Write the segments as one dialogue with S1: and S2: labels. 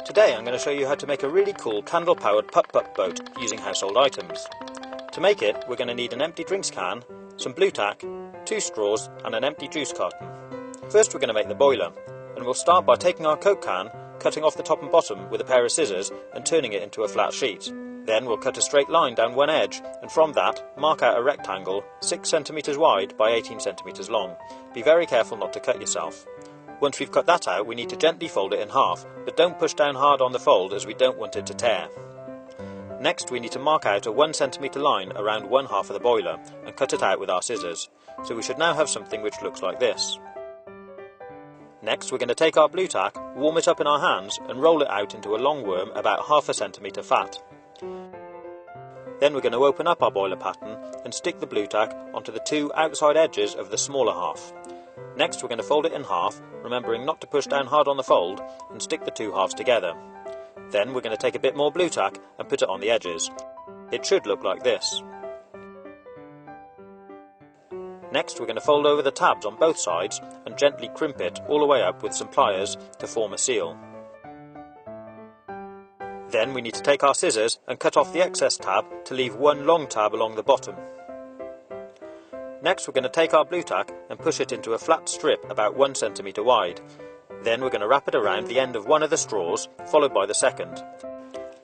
S1: Today I'm going to show you how to make a really cool candle-powered putt-putt boat using household items. To make it, we're going to need an empty drinks can, some blue tack, 2 straws and an empty juice carton. First we're going to make the boiler, and we'll start by taking our Coke can, cutting off the top and bottom with a pair of scissors and turning it into a flat sheet. Then we'll cut a straight line down one edge, and from that mark out a rectangle 6 cm wide by 18 cm long. Be very careful not to cut yourself. Once we've cut that out, we need to gently fold it in half, but don't push down hard on the fold as we don't want it to tear. Next we need to mark out a 1 cm line around one half of the boiler and cut it out with our scissors. So we should now have something which looks like this. Next we're going to take our blue tack, warm it up in our hands and roll it out into a long worm about ½ cm fat. Then we're going to open up our boiler pattern and stick the blue tack onto the 2 outside edges of the smaller half. Next we're going to fold it in half, remembering not to push down hard on the fold, and stick the 2 halves together. Then we're going to take a bit more blue tack and put it on the edges. It should look like this. Next we're going to fold over the tabs on both sides and gently crimp it all the way up with some pliers to form a seal. Then we need to take our scissors and cut off the excess tab to leave one long tab along the bottom. Next we're going to take our blue tack and push it into a flat strip about 1 cm wide. Then we're going to wrap it around the end of one of the straws, followed by the second.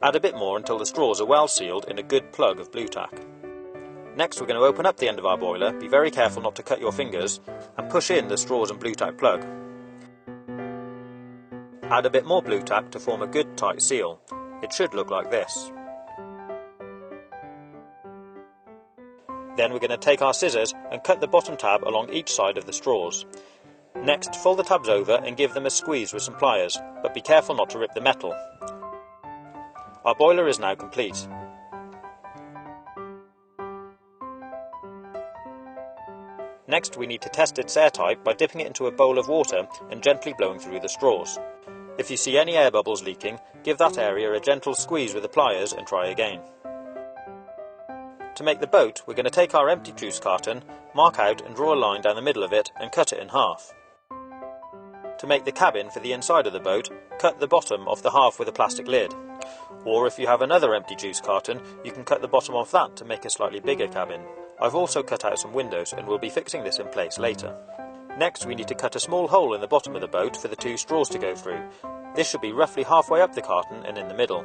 S1: Add a bit more until the straws are well sealed in a good plug of blue tack. Next we're going to open up the end of our boiler, be very careful not to cut your fingers, and push in the straws and blue tack plug. Add a bit more blue tack to form a good tight seal. It should look like this. Then we're going to take our scissors and cut the bottom tab along each side of the straws. Next, fold the tabs over and give them a squeeze with some pliers, but be careful not to rip the metal. Our boiler is now complete. Next, we need to test its airtight by dipping it into a bowl of water and gently blowing through the straws. If you see any air bubbles leaking, give that area a gentle squeeze with the pliers and try again. To make the boat, we're going to take our empty juice carton, mark out and draw a line down the middle of it and cut it in half. To make the cabin for the inside of the boat, cut the bottom off the half with a plastic lid. Or if you have another empty juice carton, you can cut the bottom off that to make a slightly bigger cabin. I've also cut out some windows and we'll be fixing this in place later. Next we need to cut a small hole in the bottom of the boat for the 2 straws to go through. This should be roughly halfway up the carton and in the middle.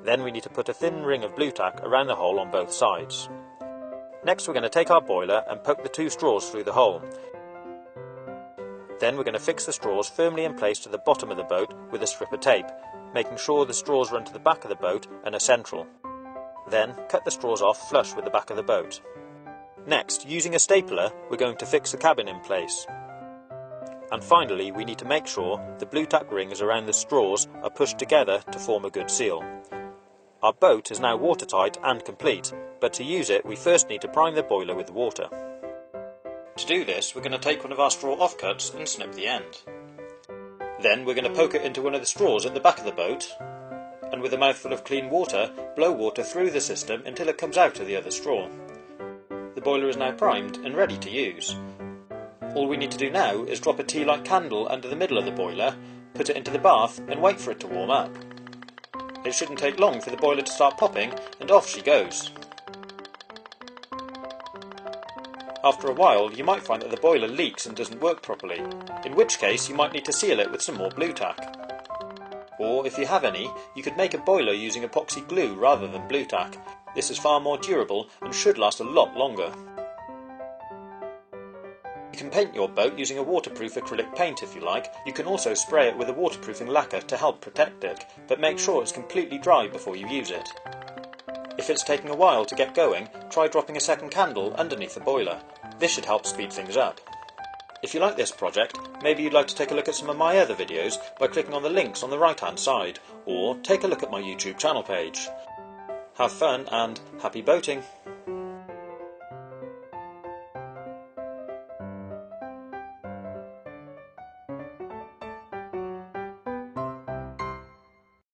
S1: Then we need to put a thin ring of blue tack around the hole on both sides. Next we're going to take our boiler and poke the 2 straws through the hole. Then we're going to fix the straws firmly in place to the bottom of the boat with a strip of tape, making sure the straws run to the back of the boat and are central. Then cut the straws off flush with the back of the boat. Next, using a stapler, we're going to fix the cabin in place. And finally, we need to make sure the blue tack rings around the straws are pushed together to form a good seal. Our boat is now watertight and complete, but to use it we first need to prime the boiler with water. To do this, we're going to take one of our straw offcuts and snip the end. Then we're going to poke it into one of the straws at the back of the boat, and with a mouthful of clean water, blow water through the system until it comes out of the other straw. The boiler is now primed and ready to use. All we need to do now is drop a tea light candle under the middle of the boiler, put it into the bath and wait for it to warm up. It shouldn't take long for the boiler to start popping, and off she goes. After a while you might find that the boiler leaks and doesn't work properly, in which case you might need to seal it with some more blue tack. Or if you have any, you could make a boiler using epoxy glue rather than blue tack. This is far more durable and should last a lot longer. You can paint your boat using a waterproof acrylic paint if you like. You can also spray it with a waterproofing lacquer to help protect it, but make sure it's completely dry before you use it. If it's taking a while to get going, try dropping a second candle underneath the boiler. This should help speed things up. If you like this project, maybe you'd like to take a look at some of my other videos by clicking on the links on the right hand side, or take a look at my YouTube channel page. Have fun and happy boating!